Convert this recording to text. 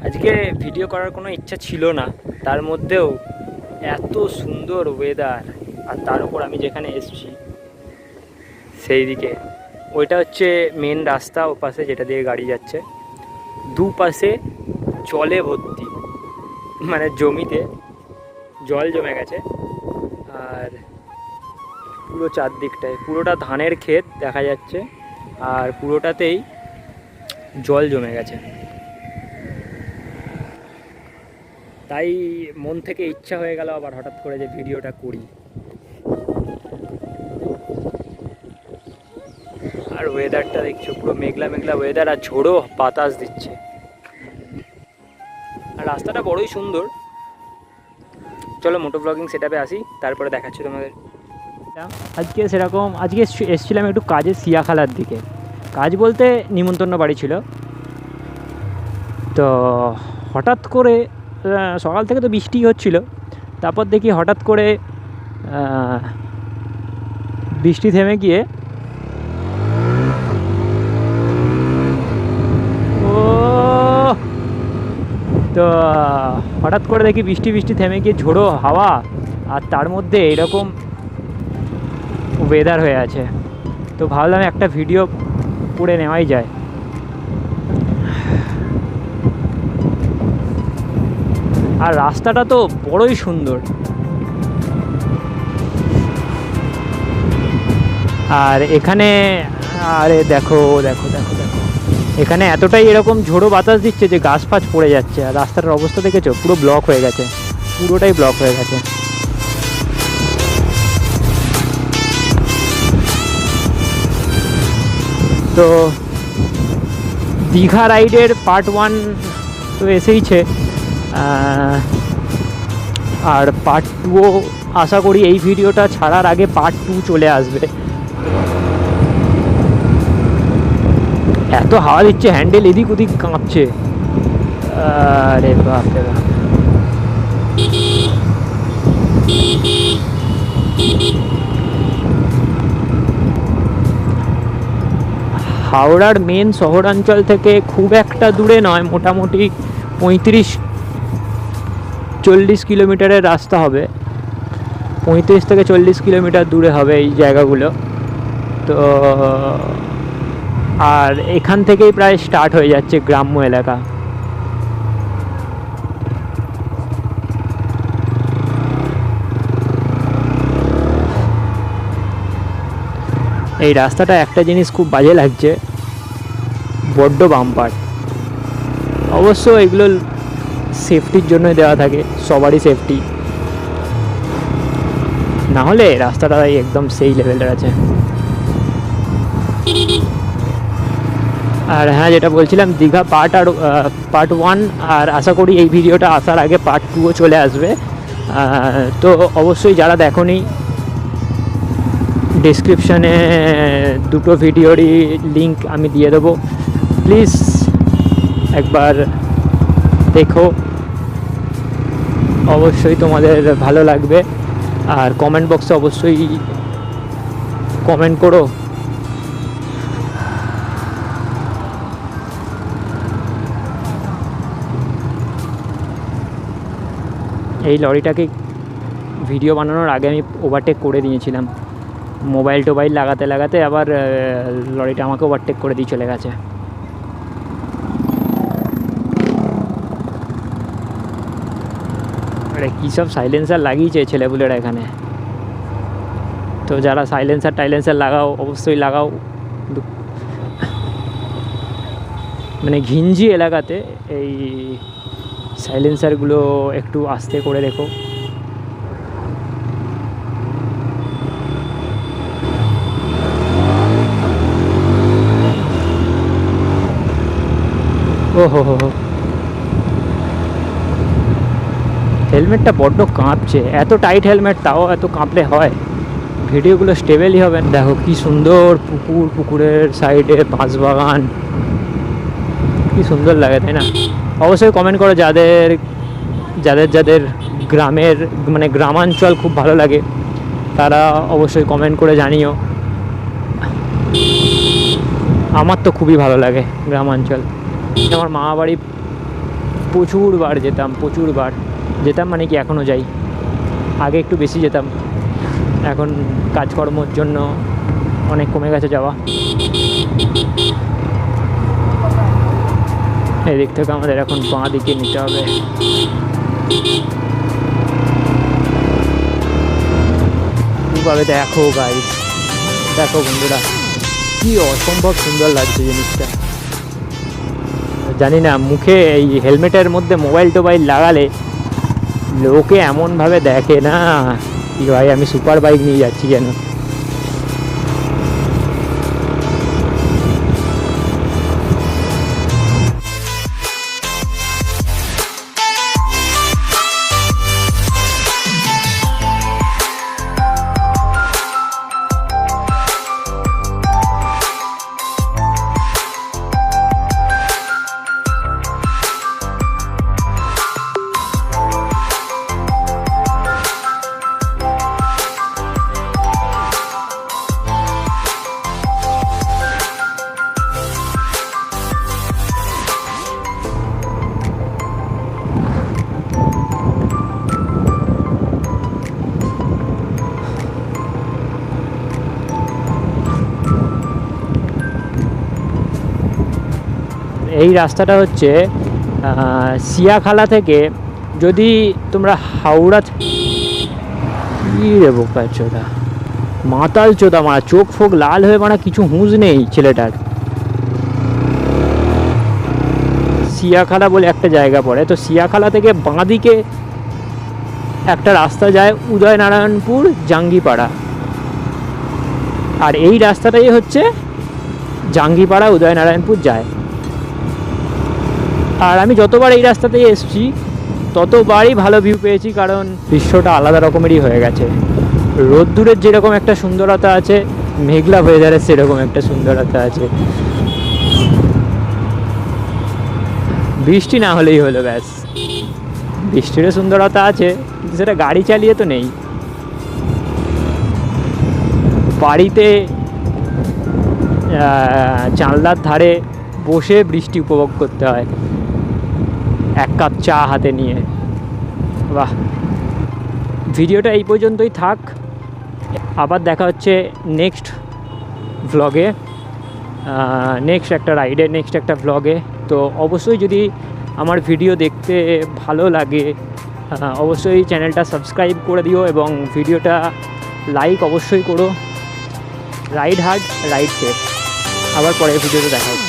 আজকে ভিডিও করার কোনো ইচ্ছা ছিল না, তার মধ্যেও এত সুন্দর ওয়েদার, আর তার উপর আমি যেখানে এসেছি সেই দিকে ওইটা হচ্ছে মেন রাস্তা, ও পাশে যেটা দিয়ে গাড়ি যাচ্ছে, দুপাশে জলে ভর্তি, মানে জমিতে জল জমে গেছে। আর পুরো চারদিকটায় পুরোটা ধানের ক্ষেত দেখা যাচ্ছে, আর পুরোটাতেই জল জমে গেছে। তাই মন থেকে ইচ্ছা হয়ে গেল আবার হঠাৎ করে যে ভিডিওটা করি। আর ওয়েদারটা দেখছো, পুরো মেঘলা মেঘলা ওয়েদার, আর ঝোড়ো বাতাস দিচ্ছে, আর রাস্তাটা বড়ই সুন্দর। চলো মোটো ব্লগিং সেটআপে আসি, তারপরে দেখাচ্ছি তোমাদের। আজকে এসেছিলাম একটু কাজে সিয়াখালার দিকে। কাজ বলতে নিমন্ত্রণ বাড়ি ছিল। তো হঠাৎ করে সকাল থেকে তো বৃষ্টি হচ্ছিল, তারপর দেখি হঠাৎ করে বৃষ্টি থেমে গিয়ে তো হঠাৎ করে দেখি বৃষ্টি থেমে গিয়ে ঝোড়ো হাওয়া, আর তার মধ্যে এরকম ওয়েদার হয়ে আছে। তো ভাবলাম একটা ভিডিও করে নেওয়াই যায়। আর রাস্তাটা তো বড়ই সুন্দর, আর এখানে আরে দেখো দেখো দেখো দেখো, এখানে এতটাই এরকম ঝোড়ো বাতাস দিচ্ছে যে গাছ ফাছ পড়ে যাচ্ছে। আর রাস্তাটার অবস্থা দেখেছো, পুরো ব্লক হয়ে গেছে, পুরোটাই ব্লক হয়ে গেছে। তো দীঘা রাইডের পার্ট 1 তো এসেইছে, আর পার্ট 2ও আশা করি এই ভিডিওটা ছাড়ার আগে পার্ট 2 চলে আসবে। এত হাওয়া দিচ্ছে, হ্যান্ডেল এদিক ওদিক কাঁপছে। আরে বাপ রে বাপ। হাওড়ার মেন শহরাঞ্চল থেকে খুব একটা দূরে নয়, মোটামুটি 35-40 কিলোমিটারের রাস্তা হবে, 35 থেকে 40 কিলোমিটার দূরে হবে এই জায়গাগুলো। তো আর এখান থেকেই প্রায় স্টার্ট হয়ে যাচ্ছে গ্রাম্য এলাকা। এই রাস্তাটা একটা জিনিস খুব বাজে লাগছে, বড্ড বাম্পার। অবশ্য এগুলো সেফটির জন্যই দেওয়া থাকে, সবারই সেফটি, না হলে রাস্তাটা একদম সেই লেভেলের আছে। আর হ্যাঁ, যেটা বলছিলাম, দীঘা পার্ট 1, আর আশা করি এই ভিডিওটা আসার আগে পার্ট 2ও চলে আসবে। তো অবশ্যই যারা দেখোনি, ডেসক্রিপশানে দুটো ভিডিওরই লিঙ্ক আমি দিয়ে দেবো, প্লিজ একবার দেখো, অবশ্যই তোমাদের ভালো লাগবে। আর কমেন্ট বক্সে অবশ্যই কমেন্ট করো। এই লরিটাকে ভিডিও বানানোর আগে আমি ওভারটেক করে দিয়েছিলাম, মোবাইল টোবাইল লাগাতে লাগাতে আবার লরিটা আমাকে ওভারটেক করে দিয়ে চলে গেছে। আরে কী সব সাইলেন্সার লাগিয়েছে ছেলেপুলেরা এখানে। তো যারা টাইলেন্সার লাগাও, অবশ্যই লাগাও। মানে ঘিঞ্জি এলাকাতে এই সাইলেন্সারগুলো একটু আস্তে করে রেখো। ও হো হো হো, হেলমেটটা বড্ড কাঁপছে, এত টাইট হেলমেট, তাও এত কাঁপলে হয়, ভিডিওগুলো স্টেবেলই হবে। দেখো কি সুন্দর পুকুর, পুকুরের সাইডে বাঁশবাগান, কি সুন্দর লাগে, তাই না? অবশ্যই কমেন্ট করো যাদের যাদের যাদের গ্রামের মানে গ্রামাঞ্চল খুব ভালো লাগে, তারা অবশ্যই কমেন্ট করে জানিও। আমার তো খুবই ভালো লাগে গ্রামাঞ্চল। আমার মামা বাড়ি প্রচুরবার যেতাম মানে কি এখনও যাই, আগে একটু বেশি যেতাম, এখন কাজকর্মর জন্য অনেক কমে গেছে যাওয়া। এদিক থেকে আমাদের এখন বাঁ দিকে নিতে হবে। কীভাবে দেখো গাইস, দেখো বন্ধুরা, কি অসম্ভব সুন্দর লাগছে জিনিসটা। জানি না, মুখে এই হেলমেটের মধ্যে মোবাইল টোবাইল লাগালে লোকে এমনভাবে দেখে না কি ভাই আমি সুপার বাইক নিয়ে যাচ্ছি যেন। এই রাস্তাটা হচ্ছে সিয়াখালা থেকে, যদি তোমরা হাওড়া কী রে বোকা চোদা, মাতাল চোদা মারা, চোখ ফোক লাল হয়ে মারা, কিছু হুঁশ নেই ছেলেটার। সিয়াখালা বলে একটা জায়গা পড়ে, তো সিয়াখালা থেকে বাঁদিকে একটা রাস্তা যায় উদয়নারায়ণপুর জাঙ্গিপাড়া, আর এই রাস্তাটাই হচ্ছে জাঙ্গিপাড়া উদয়নারায়ণপুর যায়। আর আমি যতবার এই রাস্তাতেই এসেছি ততবারই ভালো ভিউ পেয়েছি, কারণ দৃশ্যটা আলাদা রকমেরই হয়ে গেছে। রোদ্দুরের যেরকম একটা সুন্দরতা আছে, মেঘলা ওয়েদারের সেরকম একটা সুন্দরতা আছে। বৃষ্টি না হলেই হলো ব্যাস, বৃষ্টিরও সুন্দরতা আছে কিন্তু সেটা গাড়ি চালিয়ে তো নেই। বাড়িতে জানলার ধারে বসে বৃষ্টি উপভোগ করতে হয়, এক কাপ চা হাতে নিয়ে। বাহ, ভিডিওটা এই পর্যন্তই থাক, আবার দেখা হচ্ছে নেক্সট ভ্লগে, নেক্সট একটা রাইডে, নেক্সট একটা ভ্লগে। তো অবশ্যই যদি আমার ভিডিও দেখতে ভালো লাগে অবশ্যই চ্যানেলটা সাবস্ক্রাইব করে দিও এবং ভিডিওটা লাইক অবশ্যই করো। Ride hard, ride safe. আবার পরের ভিডিওতে দেখা হচ্ছে।